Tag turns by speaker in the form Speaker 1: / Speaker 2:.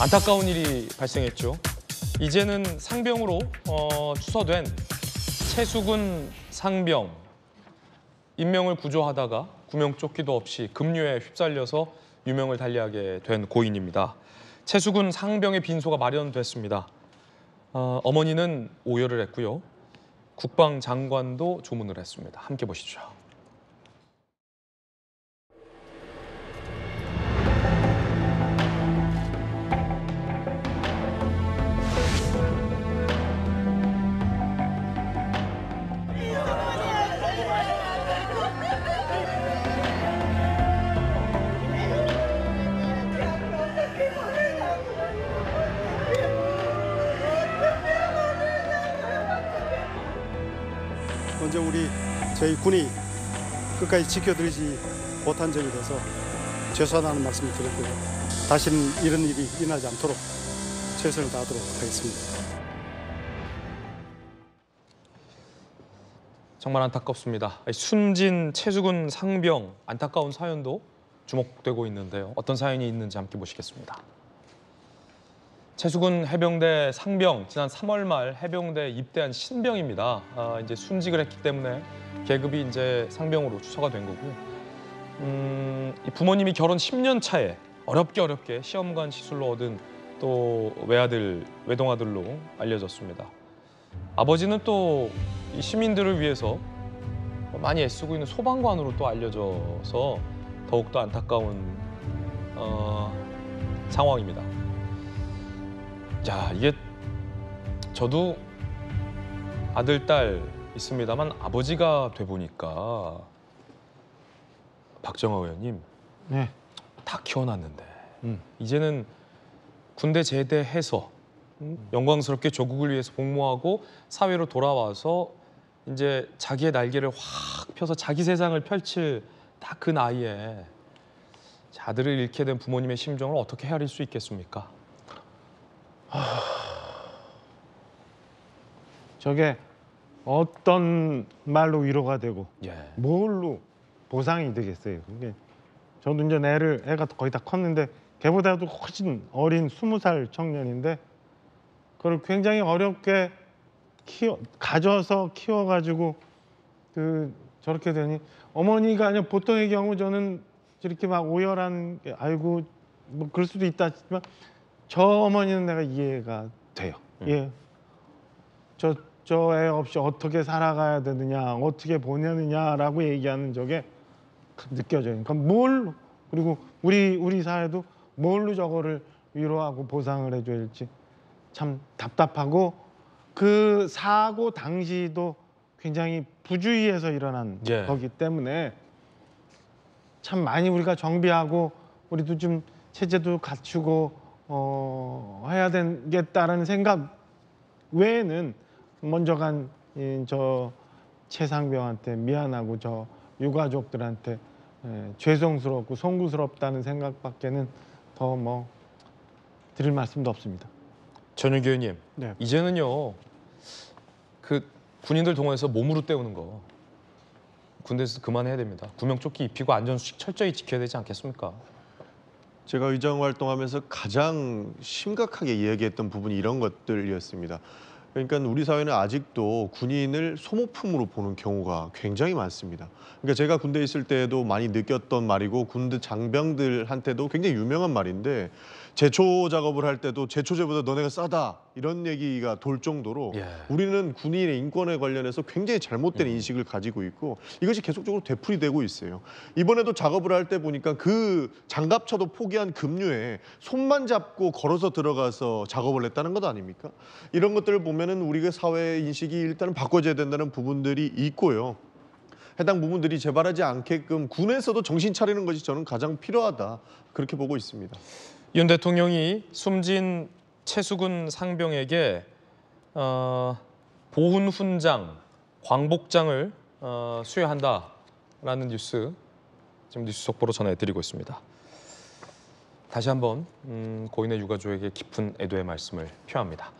Speaker 1: 안타까운 일이 발생했죠. 이제는 상병으로 추서된 최수근 상병. 인명을 구조하다가 구명조끼도 없이 급류에 휩쓸려서 유명을 달리하게 된 고인입니다. 최수근 상병의 빈소가 마련됐습니다. 어머니는 오열을 했고요. 국방장관도 조문을 했습니다. 함께 보시죠.
Speaker 2: 먼저 저희 군이 끝까지 지켜드리지 못한 점에 대해서 죄송하다는 말씀을 드렸고요. 다시는 이런 일이 일어나지 않도록 최선을 다하도록 하겠습니다.
Speaker 1: 정말 안타깝습니다. 숨진 최수근 상병 안타까운 사연도 주목되고 있는데요. 어떤 사연이 있는지 함께 보시겠습니다. 최수근 해병대 상병, 지난 3월 말 해병대 입대한 신병입니다. 이제 순직을 했기 때문에 계급이 이제 상병으로 추서가 된 거고요. 이 부모님이 결혼 10년 차에 어렵게 시험관 시술로 얻은 또 외동아들로 알려졌습니다. 아버지는 또 이 시민들을 위해서 많이 애쓰고 있는 소방관으로 또 알려져서 더욱더 안타까운 상황입니다. 자, 이게 저도 아들, 딸 있습니다만 아버지가 돼 보니까 박정아 의원님,
Speaker 3: 네.
Speaker 1: 다 키워놨는데 이제는 군대 제대해서 영광스럽게 조국을 위해서 복무하고 사회로 돌아와서 이제 자기의 날개를 확 펴서 자기 세상을 펼칠 딱 그 나이에 아들을 잃게 된 부모님의 심정을 어떻게 헤아릴 수 있겠습니까?
Speaker 3: 저게 어떤 말로 위로가 되고
Speaker 1: 예.
Speaker 3: 뭘로 보상이 되겠어요. 그게 저도 이제 애가 거의 다 컸는데 걔보다도 훨씬 어린 20살 청년인데 그걸 굉장히 어렵게 가져서 키워가지고 저렇게 되니 어머니가 아니라 보통의 경우 저는 저렇게 막 오열한 게 아이고 뭐 그럴 수도 있다 싶지만 저 어머니는 내가 이해가 돼요. 예. 저 애 없이 어떻게 살아가야 되느냐, 어떻게 보내느냐라고 얘기하는 저게 느껴져요. 그러니까 그리고 우리 사회도 뭘로 저거를 위로하고 보상을 해줘야 할지 참 답답하고 그 사고 당시도 굉장히 부주의해서 일어난
Speaker 1: 예.
Speaker 3: 거기 때문에 참 많이 우리가 정비하고 우리도 좀 체제도 갖추고 해야 되겠다라는 생각 외에는 먼저 간 저 최상병한테 미안하고 저 유가족들한테 죄송스럽고 송구스럽다는 생각밖에는 더 뭐 드릴 말씀도 없습니다.
Speaker 1: 전윤기 의원님,
Speaker 3: 네.
Speaker 1: 이제는요 그 군인들 동원해서 몸으로 때우는 거 군대에서 그만해야 됩니다. 구명조끼 입히고 안전수칙 철저히 지켜야 되지 않겠습니까?
Speaker 4: 제가 의정 활동하면서 가장 심각하게 이야기했던 부분이 이런 것들이었습니다. 그러니까 우리 사회는 아직도 군인을 소모품으로 보는 경우가 굉장히 많습니다. 그러니까 제가 군대에 있을 때도 많이 느꼈던 말이고 군대 장병들한테도 굉장히 유명한 말인데 제초 작업을 할 때도 제초제보다 너네가 싸다 이런 얘기가 돌 정도로
Speaker 1: 예.
Speaker 4: 우리는 군인의 인권에 관련해서 굉장히 잘못된 인식을 가지고 있고 이것이 계속적으로 되풀이되고 있어요. 이번에도 작업을 할 때 보니까 그 장갑차도 포기한 급류에 손만 잡고 걸어서 들어가서 작업을 했다는 것 아닙니까? 이런 것들을 보면은 우리가 사회 인식이 일단은 바꿔줘야 된다는 부분들이 있고요. 해당 부분들이 재발하지 않게끔 군에서도 정신 차리는 것이 저는 가장 필요하다 그렇게 보고 있습니다.
Speaker 1: 윤 대통령이 숨진 최수근 상병에게 보훈 훈장, 광복장을 수여한다라는 뉴스 지금 뉴스 속보로 전해드리고 있습니다. 다시 한번 고인의 유가족에게 깊은 애도의 말씀을 표합니다.